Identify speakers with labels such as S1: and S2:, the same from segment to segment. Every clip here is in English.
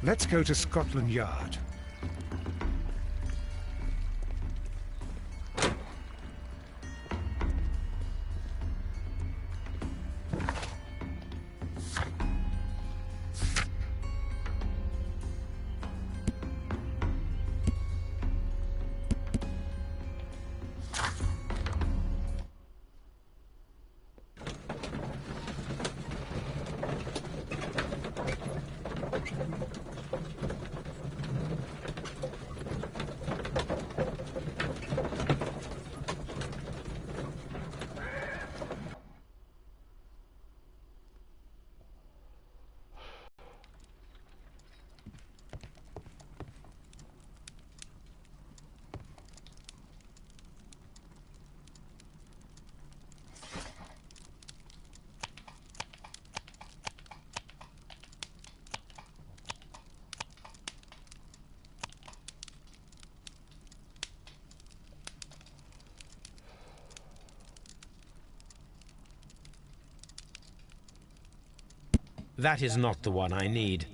S1: Let's go to Scotland Yard.
S2: That is not the one I need.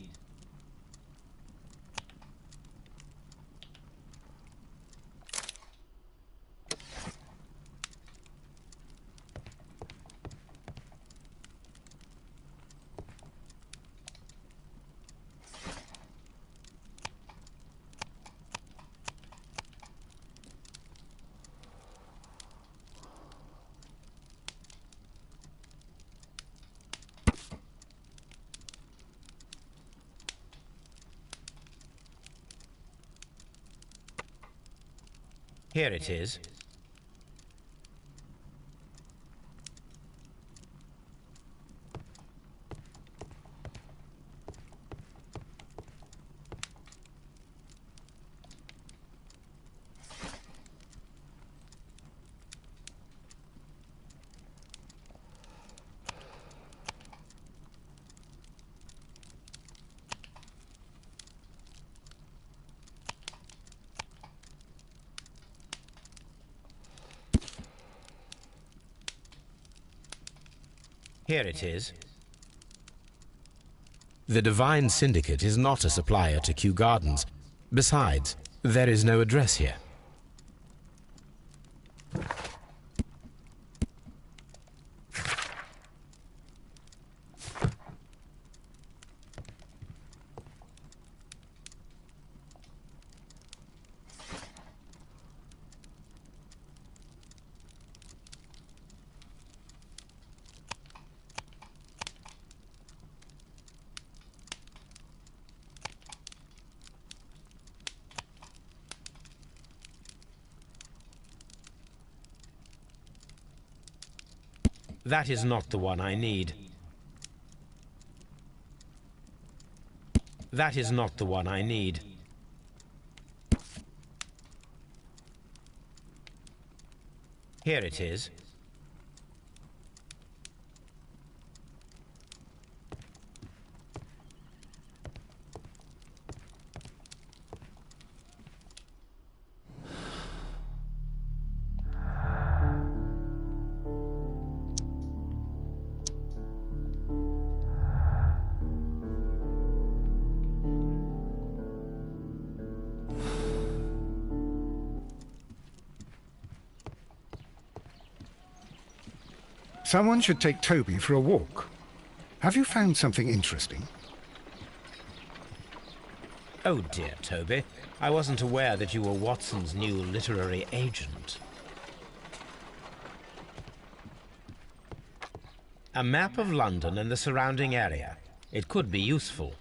S2: Here it is. Here it is. The Divine Syndicate is not a supplier to Kew Gardens. Besides, there is no address here. That is not the one I need. That is not the one I need. Here it is.
S1: Someone should take Toby for a walk. Have you found something interesting?
S2: Oh dear, Toby. I wasn't aware that you were Watson's new literary agent. A map of London and the surrounding area. It could be useful.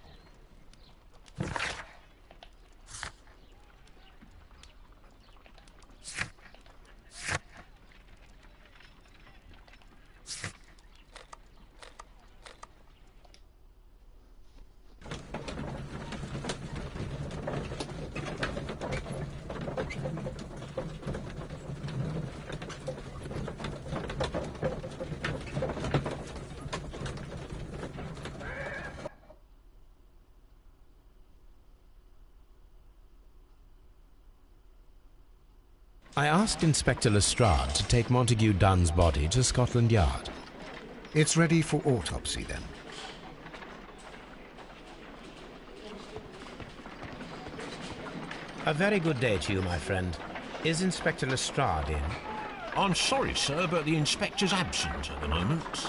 S2: I asked Inspector Lestrade to take Montague Dunn's body to Scotland Yard.
S1: It's ready for autopsy, then.
S2: A very good day to you, my friend. Is Inspector Lestrade in?
S3: I'm sorry, sir, but the inspector's absent at the moment.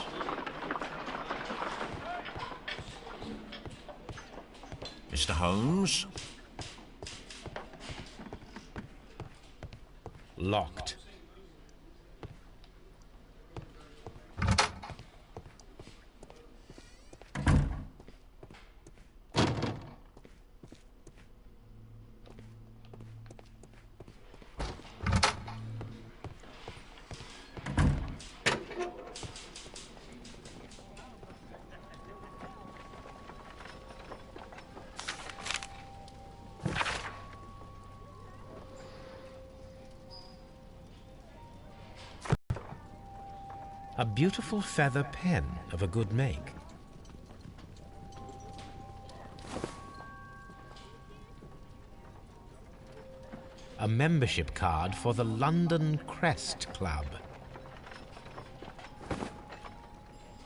S3: Mr. Holmes?
S2: Locked. A beautiful feather pen of a good make. A membership card for the London Crest Club.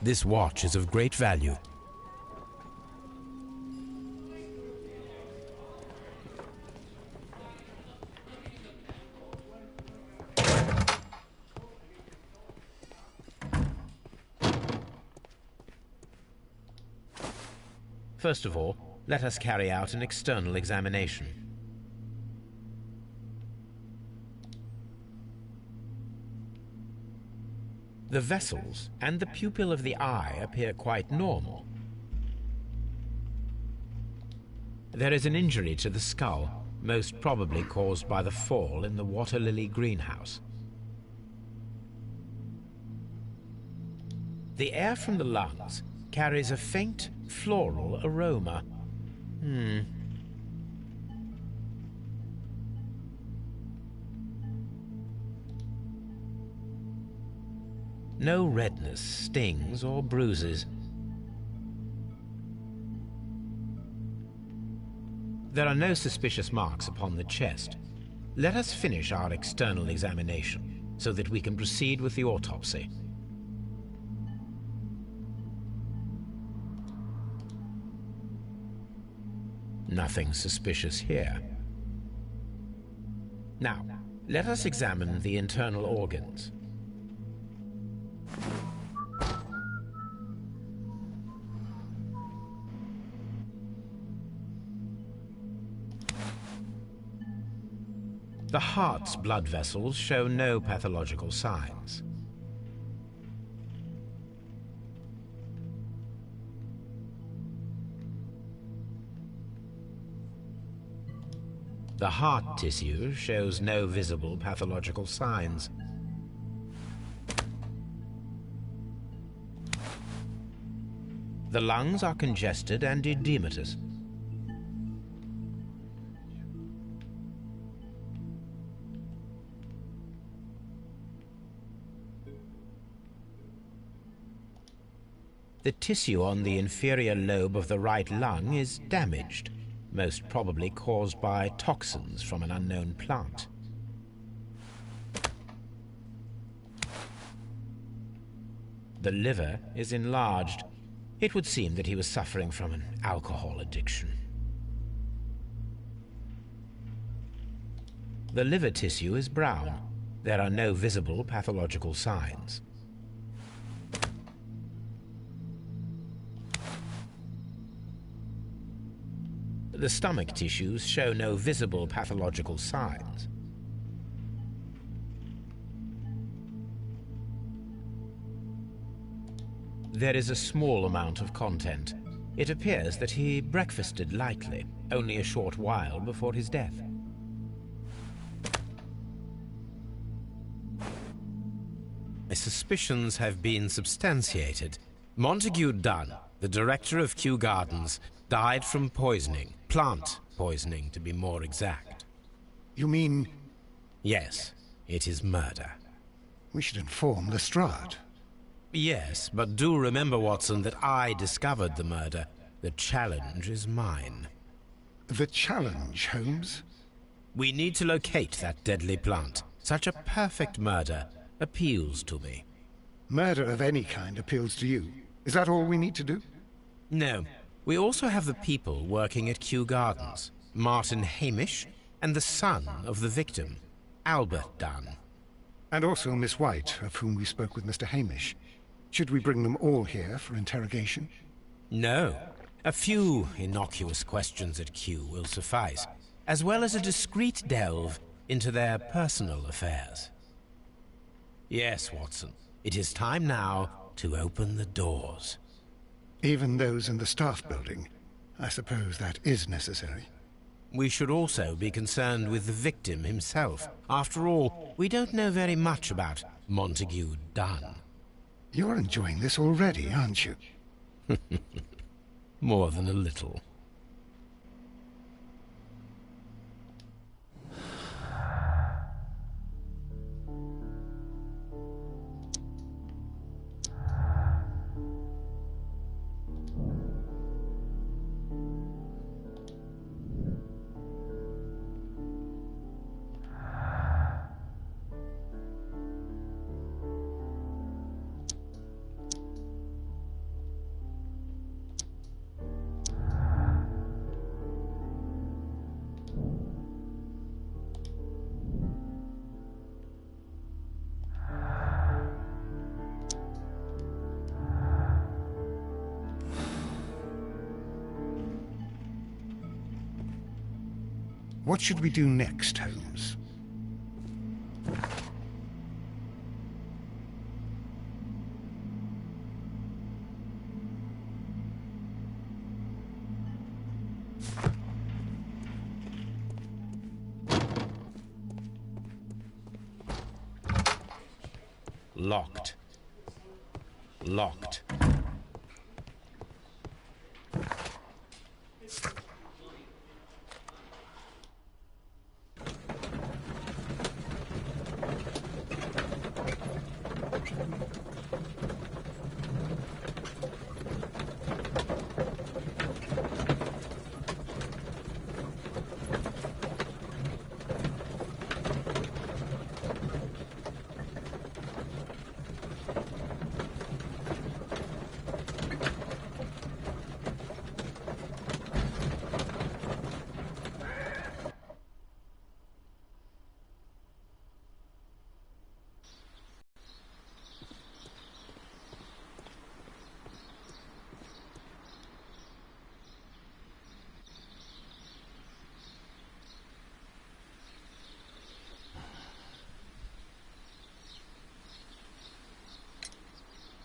S2: This watch is of great value. First of all, let us carry out an external examination. The vessels and the pupil of the eye appear quite normal. There is an injury to the skull, most probably caused by the fall in the water lily greenhouse. The air from the lungs carries a faint floral aroma. No redness, stings, or bruises. There are no suspicious marks upon the chest. Let us finish our external examination so that we can proceed with the autopsy. Nothing suspicious here. Now, let us examine the internal organs. The heart's blood vessels show no pathological signs. The heart tissue shows no visible pathological signs. The lungs are congested and edematous. The tissue on the inferior lobe of the right lung is damaged, most probably caused by toxins from an unknown plant. The liver is enlarged. It would seem that he was suffering from an alcohol addiction. The liver tissue is brown. There are no visible pathological signs. The stomach tissues show no visible pathological signs. There is a small amount of content. It appears that he breakfasted lightly, only a short while before his death. My suspicions have been substantiated. Montague Dunn, the director of Kew Gardens, died from poisoning. Plant poisoning, to be more exact.
S1: You mean...
S2: Yes, it is murder.
S1: We should inform Lestrade.
S2: Yes, but do remember, Watson, that I discovered the murder. The challenge is mine.
S1: The challenge, Holmes?
S2: We need to locate that deadly plant. Such a perfect murder appeals to me.
S1: Murder of any kind appeals to you. Is that all we need to do?
S2: No. We also have the people working at Kew Gardens. Martin Hamish, and the son of the victim, Albert Dunn.
S1: And also Miss White, of whom we spoke with Mr. Hamish. Should we bring them all here for interrogation?
S2: No. A few innocuous questions at Q will suffice, as well as a discreet delve into their personal affairs. Yes, Watson. It is time now to open the doors.
S1: Even those in the staff building? I suppose that is necessary.
S2: We should also be concerned with the victim himself. After all, we don't know very much about Montague Dunn.
S1: You're enjoying this already, aren't you?
S2: More than a little.
S1: What should we do next, Holmes?
S2: Locked. Locked.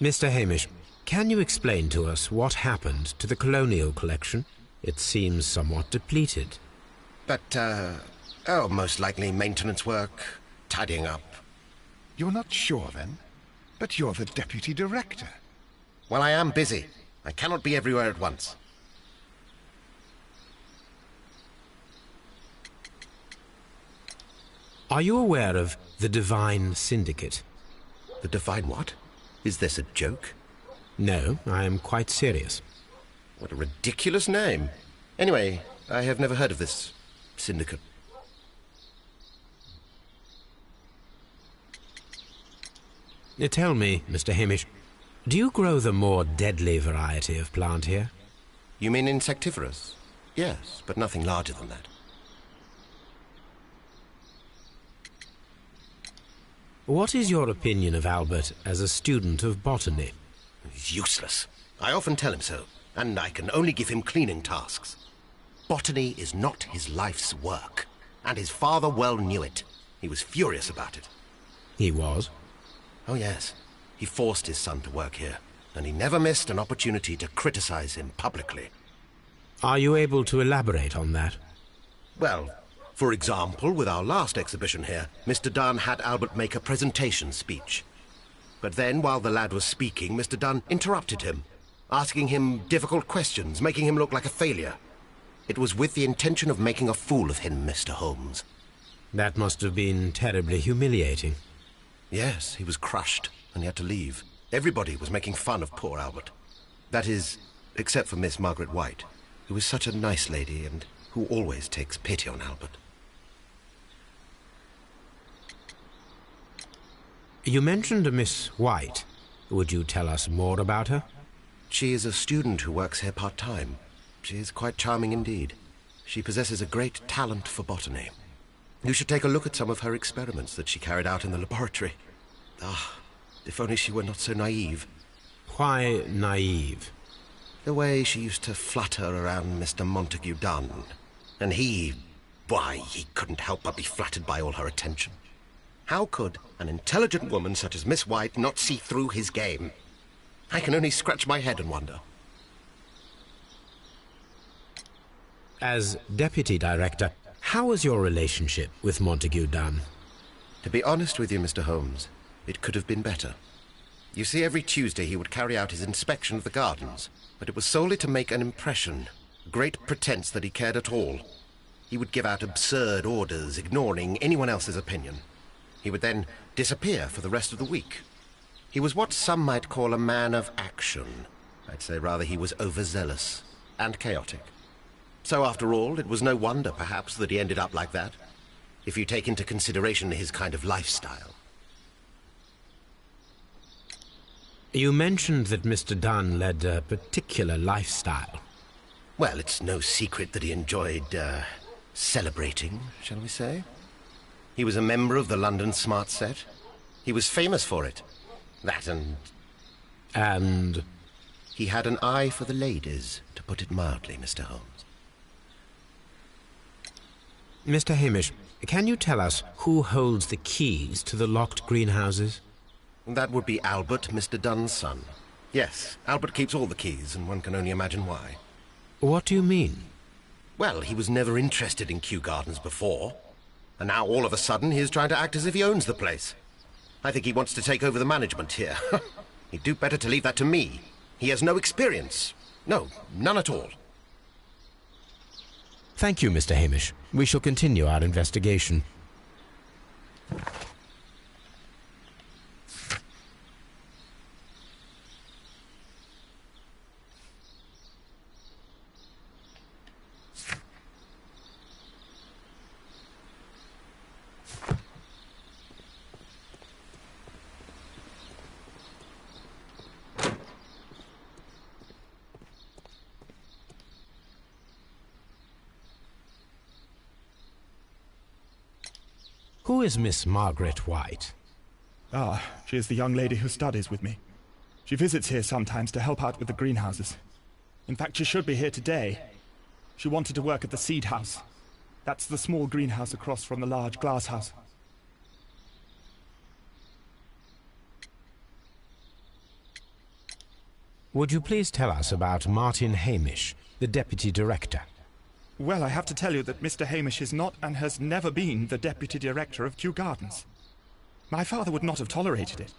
S2: Mr. Hamish, can you explain to us what happened to the colonial collection? It seems somewhat depleted.
S4: Most likely maintenance work, tidying up.
S1: You're not sure, then? But you're the deputy director.
S4: Well, I am busy. I cannot be everywhere at once.
S2: Are you aware of the Divine Syndicate?
S4: The Divine what? Is this a joke?
S2: No, I am quite serious.
S4: What a ridiculous name. Anyway, I have never heard of this syndicate.
S2: Tell me, Mr. Hamish, do you grow the more deadly variety of plant here?
S4: You mean insectivorous? Yes, but nothing larger than that.
S2: What is your opinion of Albert as a student of botany?
S4: He's useless. I often tell him so, and I can only give him cleaning tasks. Botany is not his life's work, and his father well knew it. He was furious about it.
S2: He was?
S4: Oh, yes. He forced his son to work here, and he never missed an opportunity to criticize him publicly.
S2: Are you able to elaborate on that?
S4: Well, for example, with our last exhibition here, Mr. Dunn had Albert make a presentation speech. But then, while the lad was speaking, Mr. Dunn interrupted him, asking him difficult questions, making him look like a failure. It was with the intention of making a fool of him, Mr. Holmes.
S2: That must have been terribly humiliating.
S4: Yes, he was crushed, and he had to leave. Everybody was making fun of poor Albert. That is, except for Miss Margaret White, who is such a nice lady and who always takes pity on Albert.
S2: You mentioned a Miss White. Would you tell us more about her?
S4: She is a student who works here part-time. She is quite charming indeed. She possesses a great talent for botany. You should take a look at some of her experiments that she carried out in the laboratory. Ah, if only she were not so naive.
S2: Why naive?
S4: The way she used to flutter around Mr. Montague Dunn. And why, he couldn't help but be flattered by all her attention. How could an intelligent woman such as Miss White not see through his game? I can only scratch my head and wonder.
S2: As deputy director, how was your relationship with Montague Dunn?
S4: To be honest with you, Mr. Holmes, it could have been better. You see, every Tuesday he would carry out his inspection of the gardens, but it was solely to make an impression, a great pretense that he cared at all. He would give out absurd orders, ignoring anyone else's opinion. He would then disappear for the rest of the week. He was what some might call a man of action. I'd say rather he was overzealous and chaotic. So after all, it was no wonder, perhaps, that he ended up like that, if you take into consideration his kind of lifestyle.
S2: You mentioned that Mr. Dunn led a particular lifestyle.
S4: Well, it's no secret that he enjoyed, celebrating, shall we say? He was a member of the London Smart Set. He was famous for it. That and...
S2: And?
S4: He had an eye for the ladies, to put it mildly, Mr. Holmes.
S2: Mr. Hamish, can you tell us who holds the keys to the locked greenhouses?
S4: That would be Albert, Mr. Dunn's son. Yes, Albert keeps all the keys, and one can only imagine why.
S2: What do you mean?
S4: Well, he was never interested in Kew Gardens before. And now, all of a sudden, he is trying to act as if he owns the place. I think he wants to take over the management here. He'd do better to leave that to me. He has no experience. No, none at all.
S2: Thank you, Mr. Hamish. We shall continue our investigation. Who is Miss Margaret White?
S5: Ah, she is the young lady who studies with me. She visits here sometimes to help out with the greenhouses. In fact, she should be here today. She wanted to work at the seed house. That's the small greenhouse across from the large glass house.
S2: Would you please tell us about Martin Hamish, the deputy director?
S5: Well, I have to tell you that Mr. Hamish is not and has never been the deputy director of Kew Gardens. My father would not have tolerated it.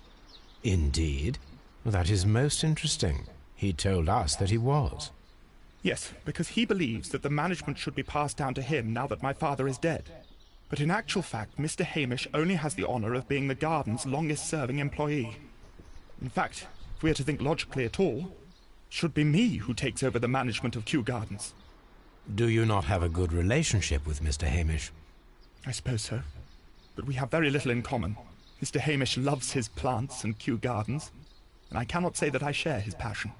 S2: Indeed? That is most interesting. He told us that he was.
S5: Yes, because he believes that the management should be passed down to him now that my father is dead. But in actual fact, Mr. Hamish only has the honor of being the garden's longest-serving employee. In fact, if we are to think logically at all, it should be me who takes over the management of Kew Gardens.
S2: Do you not have a good relationship with Mr. Hamish?
S5: I suppose so. But we have very little in common. Mr. Hamish loves his plants and Kew Gardens, and I cannot say that I share his passion.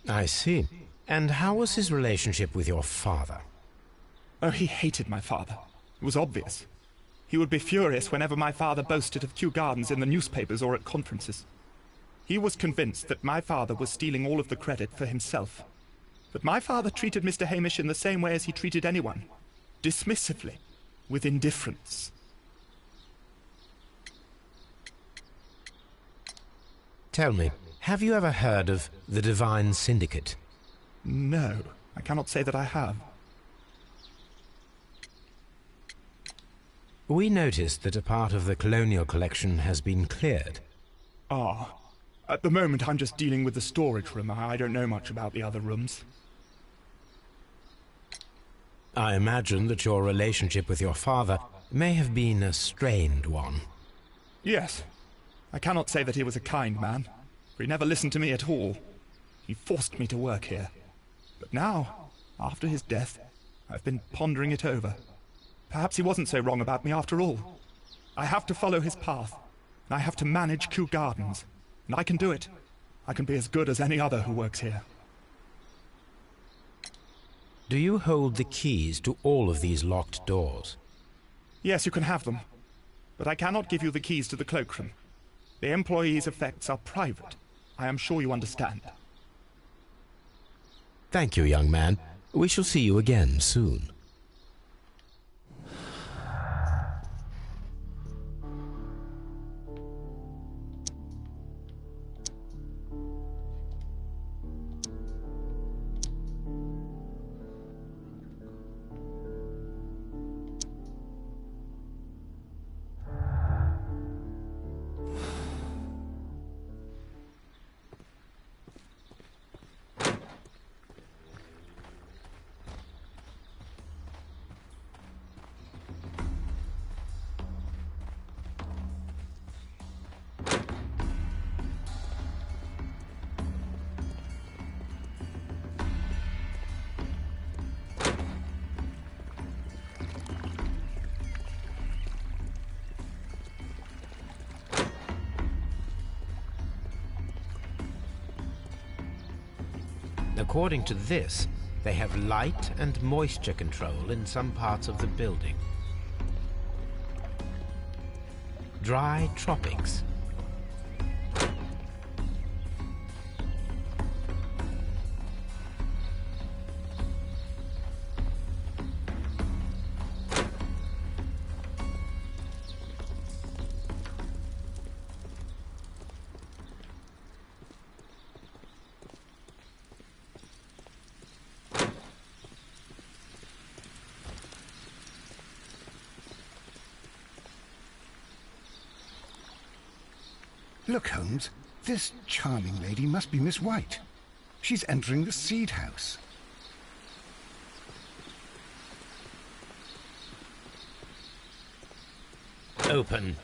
S2: I see. And how was his relationship with your father?
S5: Oh, he hated my father. It was obvious. He would be furious whenever my father boasted of Kew Gardens in the newspapers or at conferences. He was convinced that my father was stealing all of the credit for himself. But my father treated Mr. Hamish in the same way as he treated anyone. Dismissively. With indifference.
S2: Tell me, have you ever heard of the Divine Syndicate?
S5: No, I cannot say that I have.
S2: We noticed that a part of the colonial collection has been cleared.
S5: Ah. At the moment, I'm just dealing with the storage room. I don't know much about the other rooms.
S2: I imagine that your relationship with your father may have been a strained one.
S5: Yes. I cannot say that he was a kind man, for he never listened to me at all. He forced me to work here. But now, after his death, I've been pondering it over. Perhaps he wasn't so wrong about me after all. I have to follow his path, and I have to manage Kew Gardens. And I can do it. I can be as good as any other who works here.
S2: Do you hold the keys to all of these locked doors?
S5: Yes, you can have them. But I cannot give you the keys to the cloakroom. The employees' effects are private. I am sure you understand.
S2: Thank you, young man. We shall see you again soon. According to this, they have light and moisture control in some parts of the building. Dry tropics.
S1: Look, Holmes, this charming lady must be Miss White. She's entering the seed house.
S2: Open.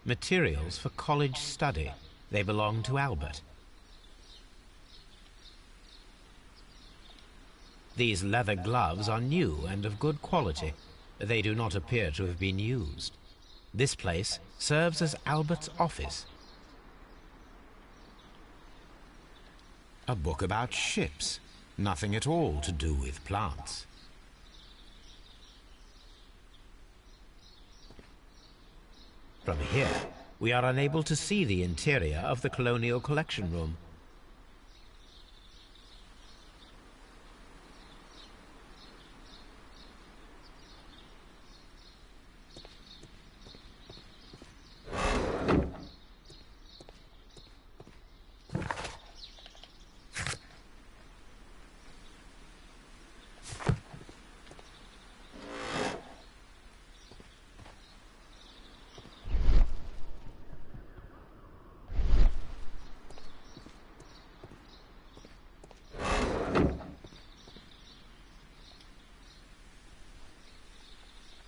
S2: Materials for college study. They belong to Albert. These leather gloves are new and of good quality. They do not appear to have been used. This place serves as Albert's office. A book about ships. Nothing at all to do with plants. From here, we are unable to see the interior of the Colonial Collection Room.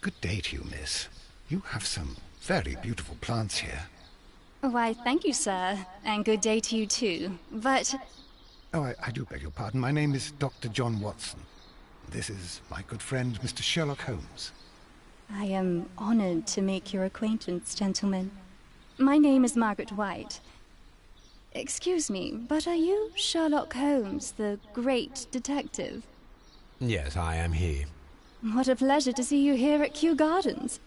S1: Good day to you, miss. You have some very beautiful plants here.
S6: Why, thank you, sir. And good day to you, too. But...
S1: Oh, I do beg your pardon. My name is Dr. John Watson. This is my good friend, Mr. Sherlock Holmes.
S6: I am honored to make your acquaintance, gentlemen. My name is Margaret White. Excuse me, but are you Sherlock Holmes, the great detective?
S2: Yes, I am he.
S6: What a pleasure to see you here at Kew Gardens.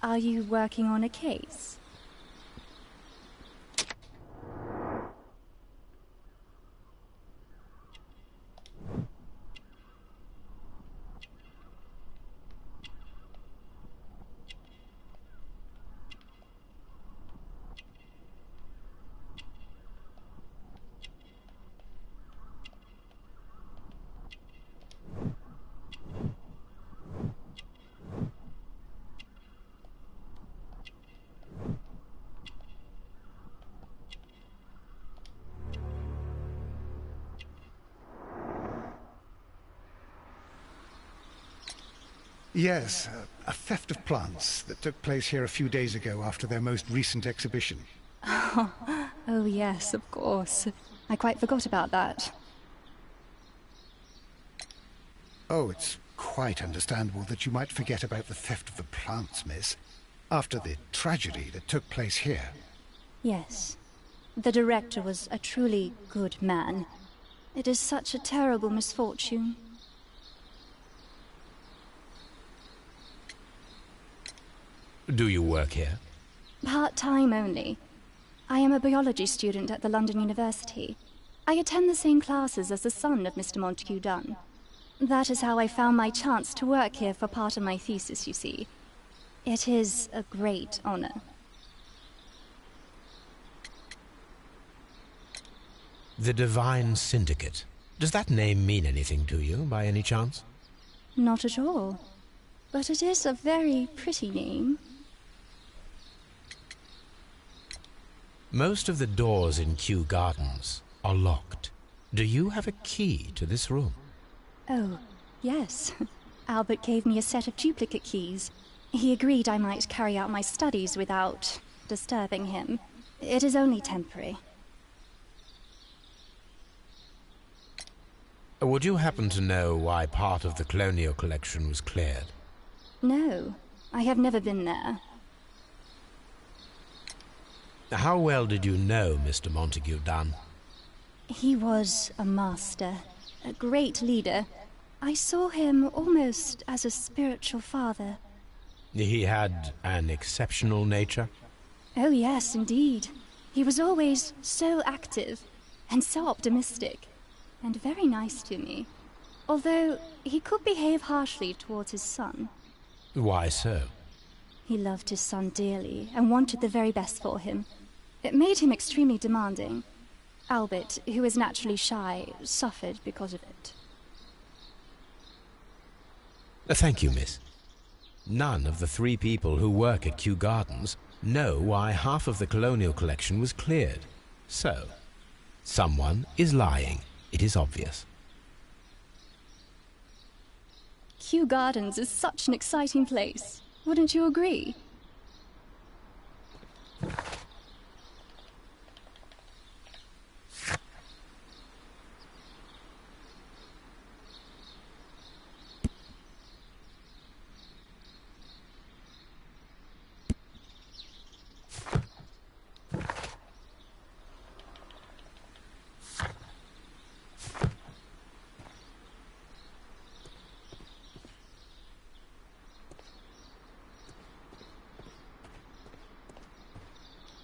S6: Are you working on a case?
S1: Yes, a theft of plants that took place here a few days ago after their most recent exhibition.
S6: Oh yes, of course. I quite forgot about that.
S1: Oh, it's quite understandable that you might forget about the theft of the plants, miss, after the tragedy that took place here.
S6: Yes. The director was a truly good man. It is such a terrible misfortune.
S2: Do you work here?
S6: Part-time only. I am a biology student at the London University. I attend the same classes as the son of Mr. Montague Dunn. That is how I found my chance to work here for part of my thesis, you see. It is a great honor.
S2: The Divine Syndicate. Does that name mean anything to you, by any chance?
S6: Not at all. But it is a very pretty name.
S2: Most of the doors in Kew Gardens are locked. Do you have a key to this room?
S6: Oh, yes. Albert gave me a set of duplicate keys. He agreed I might carry out my studies without disturbing him. It is only temporary.
S2: Would you happen to know why part of the colonial collection was cleared?
S6: No, I have never been there.
S2: How well did you know Mr. Montague Dunn?
S6: He was a master, a great leader. I saw him almost as a spiritual father.
S2: He had an exceptional nature?
S6: Oh yes, indeed. He was always so active and so optimistic, and very nice to me. Although he could behave harshly towards his son.
S2: Why so?
S6: He loved his son dearly and wanted the very best for him. It made him extremely demanding. Albert, who is naturally shy, suffered because of it.
S2: Thank you, miss. None of the 3 people who work at Kew Gardens know why half of the colonial collection was cleared. So, someone is lying. It is obvious.
S6: Kew Gardens is such an exciting place. Wouldn't you agree?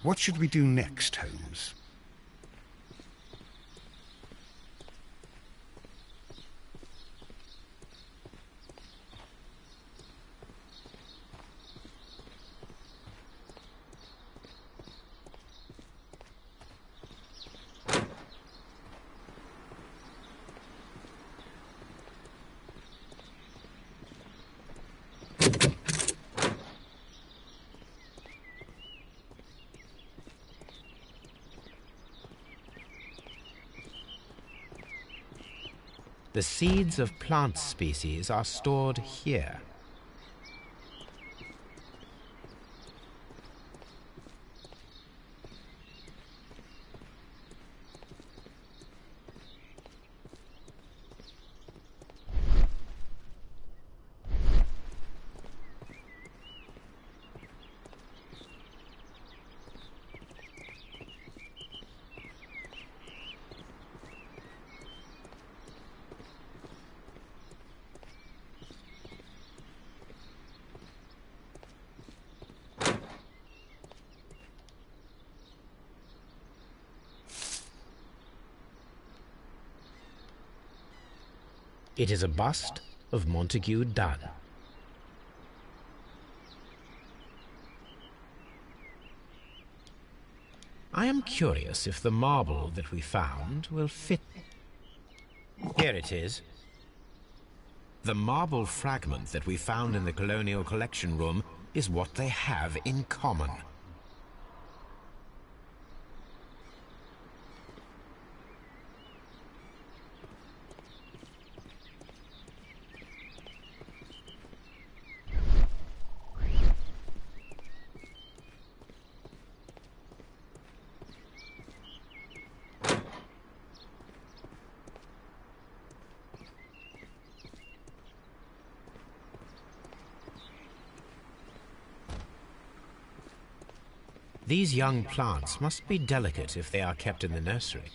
S1: What should we do next, Holmes?
S2: The seeds of plant species are stored here. It is a bust of Montague Dunn. I am curious if the marble that we found will fit. Here it is. The marble fragment that we found in the Colonial Collection Room is what they have in common. These young plants must be delicate if they are kept in the nursery.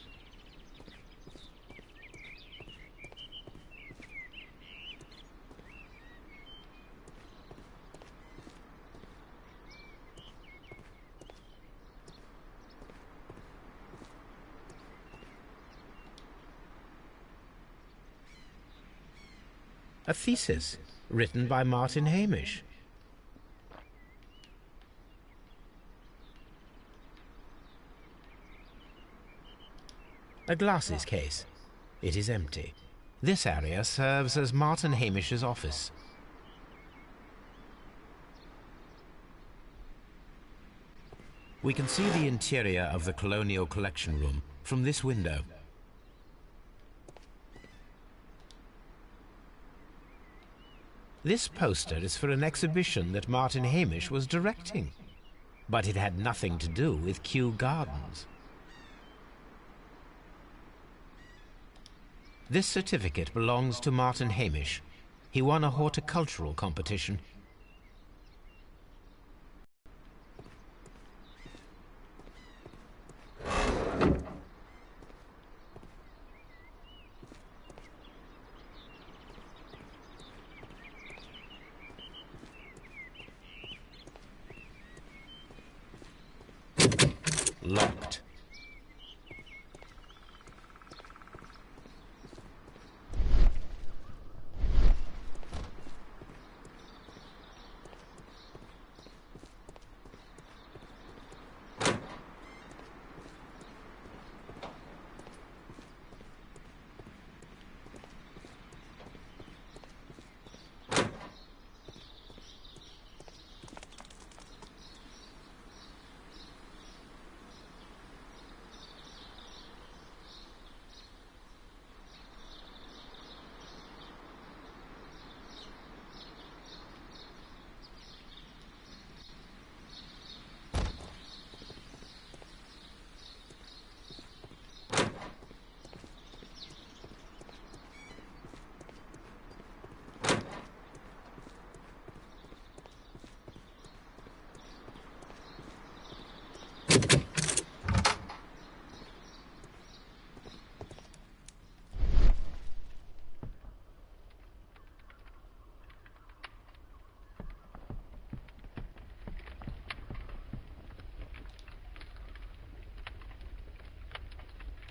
S2: A thesis written by Martin Hamish. A glasses case. It is empty. This area serves as Martin Hamish's office. We can see the interior of the Colonial Collection Room from this window. This poster is for an exhibition that Martin Hamish was directing, but it had nothing to do with Kew Gardens. This certificate belongs to Martin Hamish. He won a horticultural competition. Locked.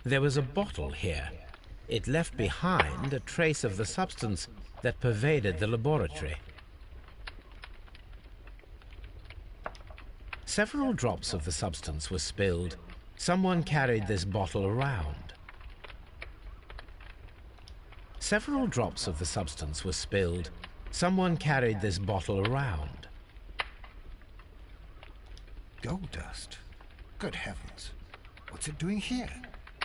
S2: There was a bottle here. It left behind a trace of the substance that pervaded the laboratory. Several drops of the substance were spilled. Someone carried this bottle around. Several drops of the substance were spilled. Someone carried this bottle around.
S1: Gold dust? Good heavens. What's it doing here?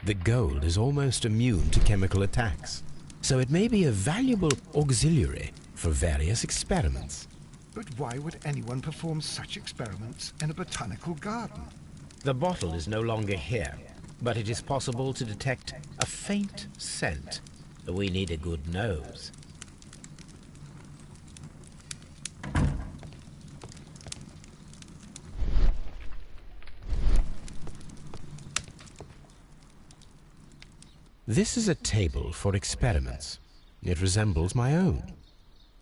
S2: The gold is almost immune to chemical attacks, so it may be a valuable auxiliary for various experiments.
S1: But why would anyone perform such experiments in a botanical garden?
S2: The bottle is no longer here, but it is possible to detect a faint scent. We need a good nose. This is a table for experiments. It resembles my own.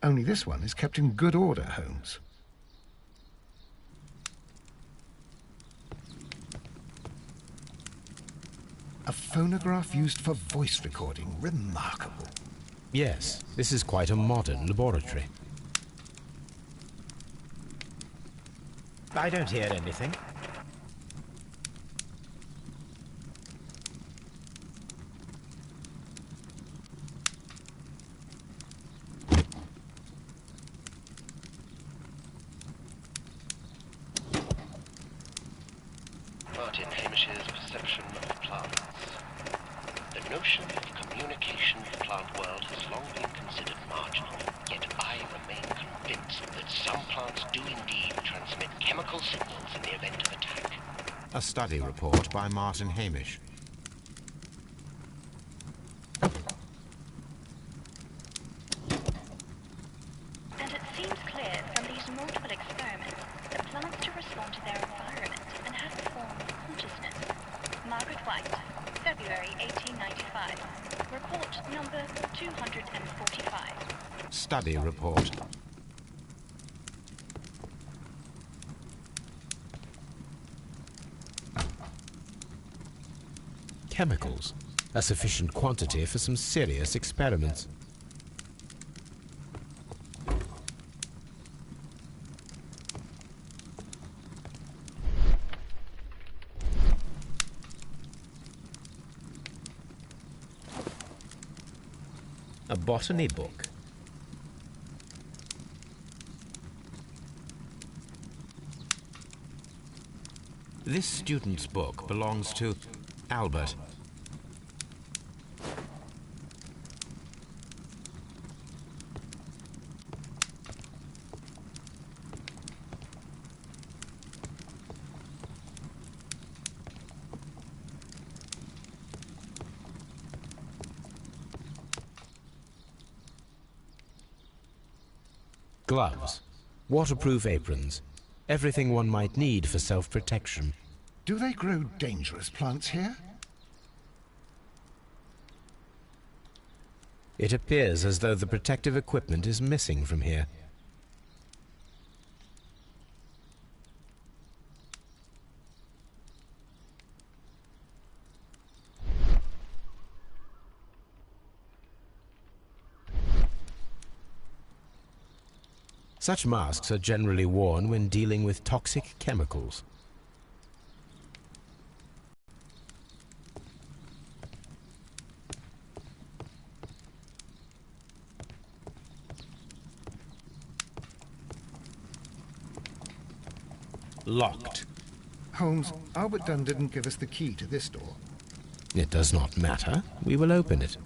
S1: Only this one is kept in good order, Holmes. A phonograph used for voice recording. Remarkable.
S2: Yes, this is quite a modern laboratory. I don't hear anything.
S4: Martin Hamish's perception of plants. The notion of communication with the plant world has long been considered marginal, yet I remain convinced that some plants do indeed transmit chemical signals in the event of attack.
S2: A study report by Martin Hamish.
S7: And it seems clear from these multiple experiments that plants to respond to their environment and have
S2: study report. Chemicals. A sufficient quantity for some serious experiments. A botany book. This student's book belongs to Albert. Gloves, waterproof aprons, everything one might need for self-protection.
S1: Do they grow dangerous plants here?
S2: It appears as though the protective equipment is missing from here. Such masks are generally worn when dealing with toxic chemicals. Locked.
S1: Holmes, Albert Dunn didn't give us the key to this door.
S2: It does not matter. We will open it.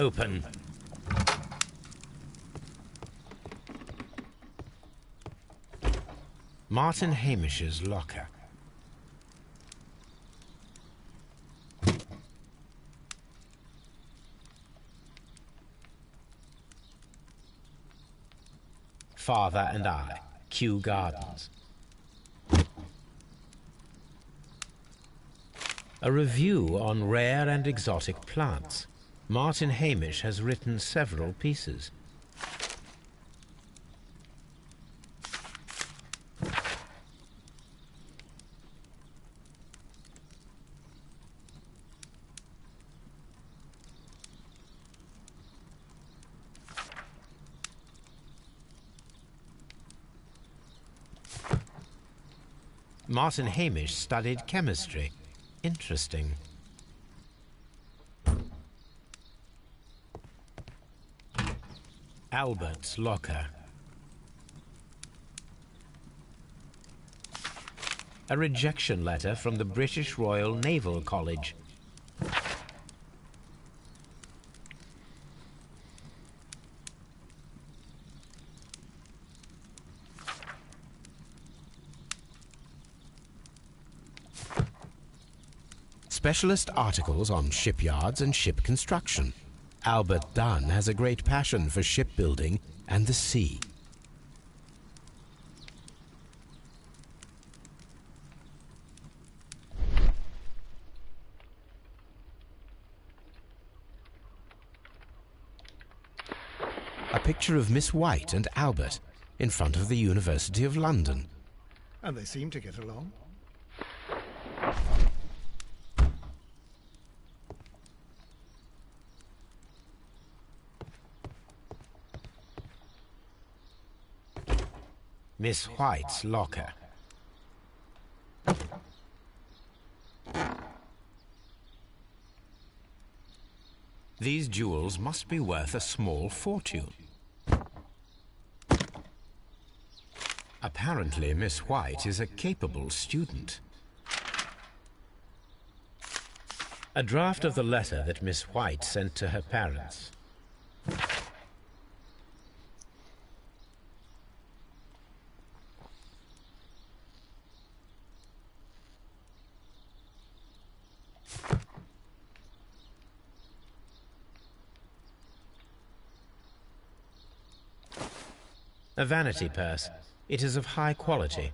S2: open. Martin Hamish's locker. Father and I, Kew Gardens. A review on rare and exotic plants. Martin Hamish has written several pieces. Martin Hamish studied chemistry. Interesting. Albert's locker. A rejection letter from the British Royal Naval College. Specialist articles on shipyards and ship construction. Albert Dunn has a great passion for shipbuilding and the sea. A picture of Miss White and Albert in front of the University of London.
S1: And they seem to get along.
S2: Miss White's locker. These jewels must be worth a small fortune. Apparently, Miss White is a capable student. A draft of the letter that Miss White sent to her parents. A vanity purse. It is of high quality.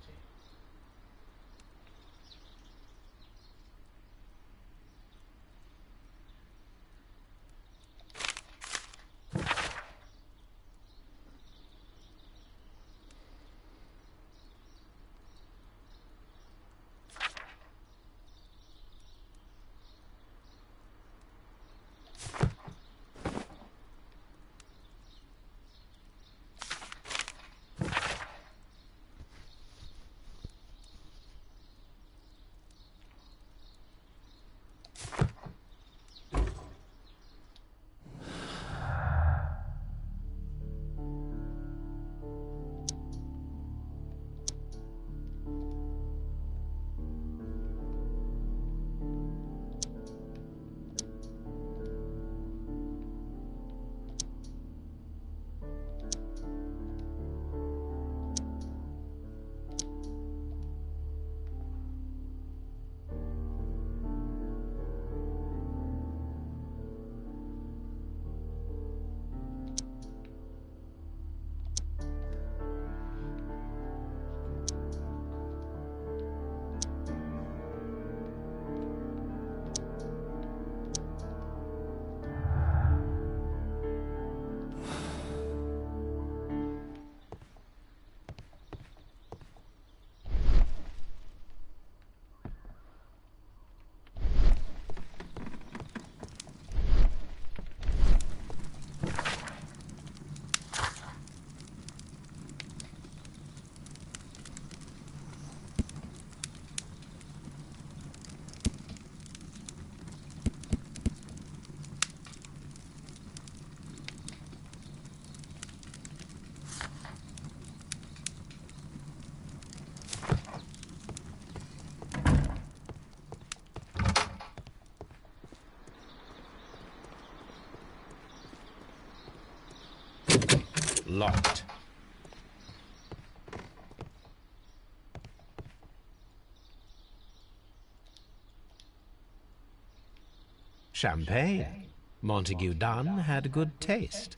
S2: locked. Champagne. Montague Dunn had good taste.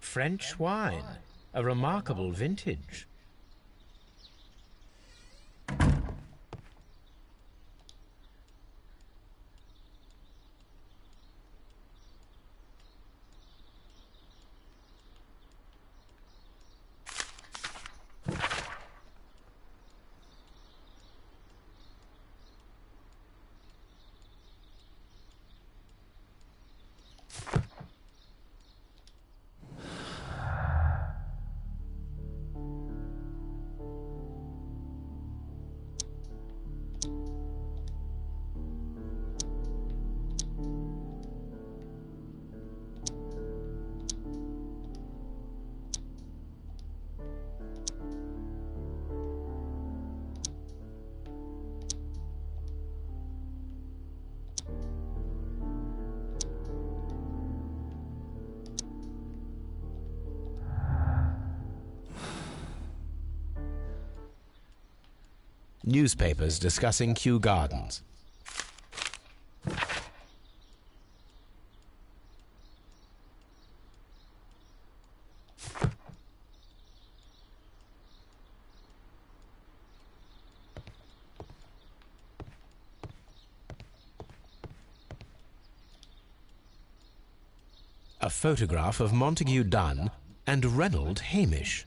S2: French wine, a remarkable vintage. Newspapers discussing Kew Gardens. A photograph of Montague Dunn and Reynold Hamish.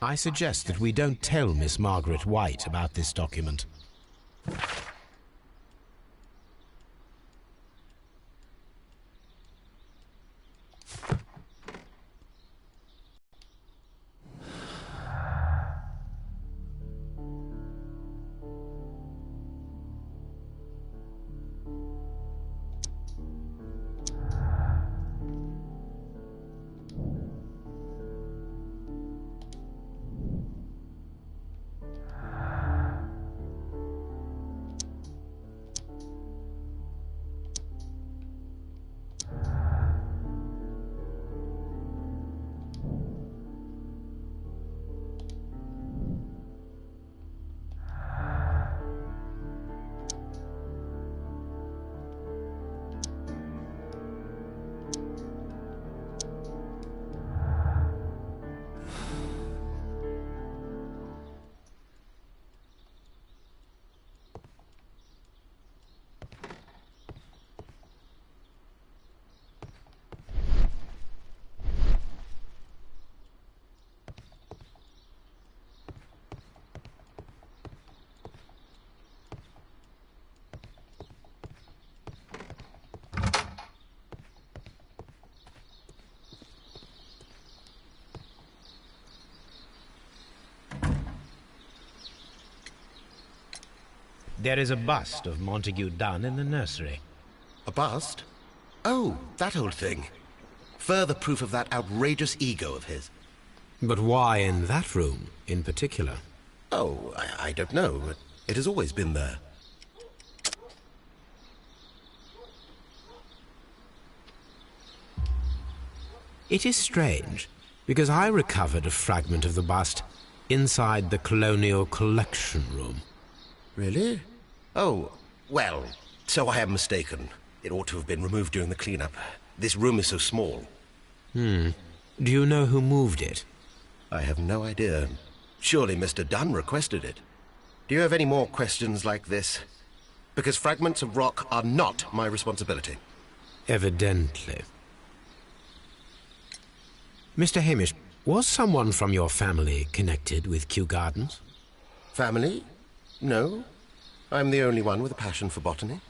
S2: I suggest that we don't tell Miss Margaret White about this document. There is a bust of Montague Dunn in the nursery.
S4: A bust? Oh, that old thing. Further proof of that outrageous ego of his.
S2: But why in that room, in particular?
S4: Oh, I don't know. It has always been there.
S2: It is strange, because I recovered a fragment of the bust inside the Colonial Collection Room.
S4: Really? Oh, well, so I am mistaken. It ought to have been removed during the cleanup. This room is so small.
S2: Do you know who moved it?
S4: I have no idea. Surely Mr. Dunn requested it. Do you have any more questions like this? Because fragments of rock are not my responsibility.
S2: Evidently. Mr. Hamish, was someone from your family connected with Kew Gardens?
S4: Family? No. I'm the only one with a passion for botany.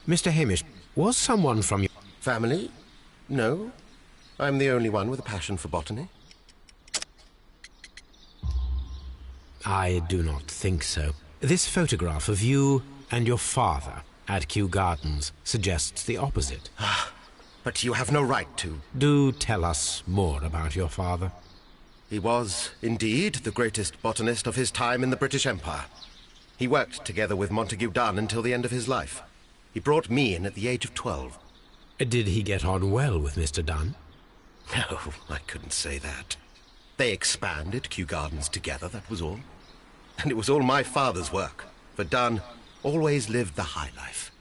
S2: Mr. Hamish, was someone from your
S4: family? No. I'm the only one with a passion for botany.
S2: I do not think so. This photograph of you and your father at Kew Gardens suggests the opposite.
S4: But you have no right to.
S2: Do tell us more about your father.
S4: He was, indeed, the greatest botanist of his time in the British Empire. He worked together with Montague Dunn until the end of his life. He brought me in at the age of 12.
S2: Did he get on well with Mr. Dunn?
S4: No, I couldn't say that. They expanded Kew Gardens together, that was all. And it was all my father's work, for Dunn always lived the high life.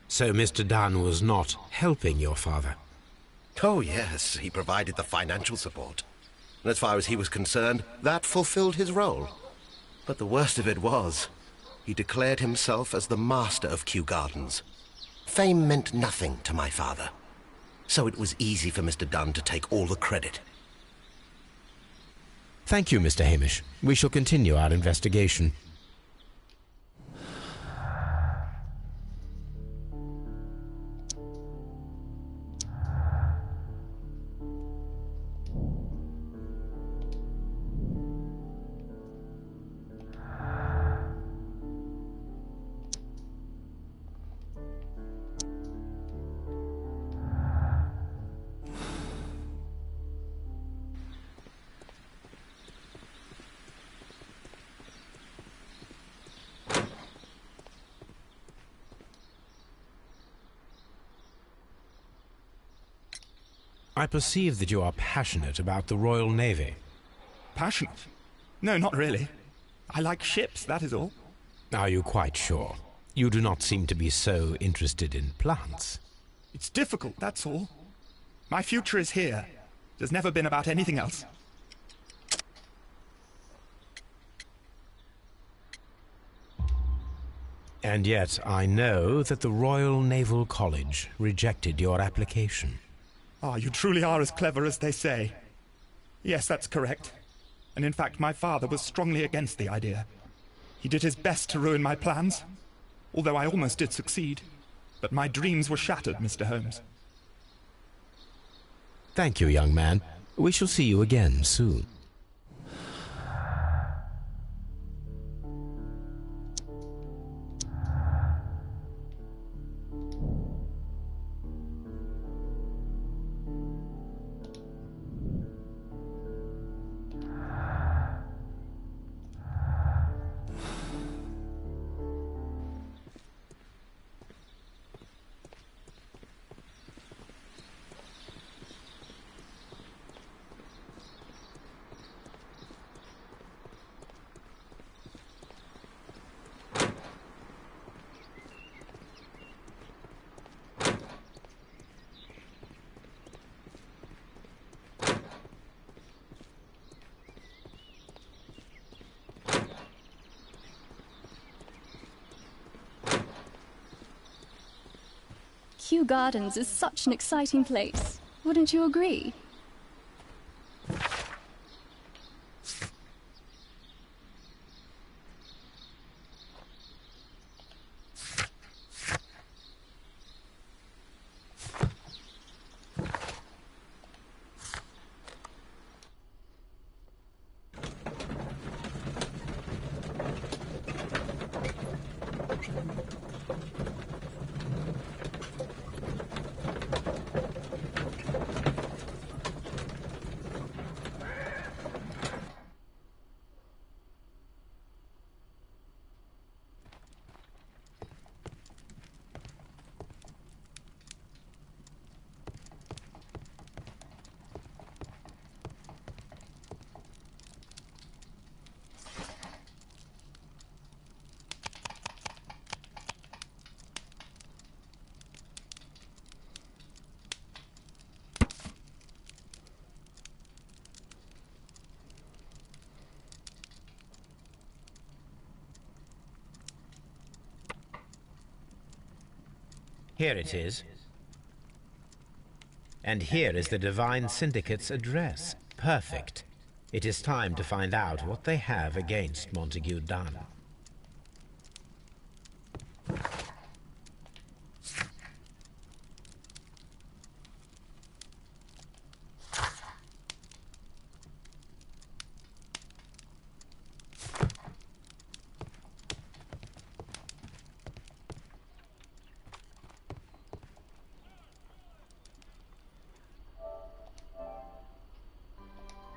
S2: So Mr. Dunn was not helping your father?
S4: Oh, yes, he provided the financial support. And as far as he was concerned, that fulfilled his role. But the worst of it was, he declared himself as the master of Kew Gardens. Fame meant nothing to my father. So it was easy for Mr. Dunn to take all the credit.
S2: Thank you, Mr. Hamish. We shall continue our investigation. I perceive that you are passionate about the Royal Navy.
S5: Passionate? No, not really. I like ships, that is all.
S2: Are you quite sure? You do not seem to be so interested in plants.
S5: It's difficult, that's all. My future is here. It has never been about anything else.
S2: And yet I know that the Royal Naval College rejected your application.
S5: Ah, you truly are as clever as they say. Yes, that's correct. And in fact, my father was strongly against the idea. He did his best to ruin my plans, although I almost did succeed. But my dreams were shattered, Mr. Holmes.
S2: Thank you, young man. We shall see you again soon.
S6: Kew Gardens is such an exciting place. Wouldn't you agree?
S2: Here it is. And here is the Divine Syndicate's address. Perfect. It is time to find out what they have against Montague Dunn.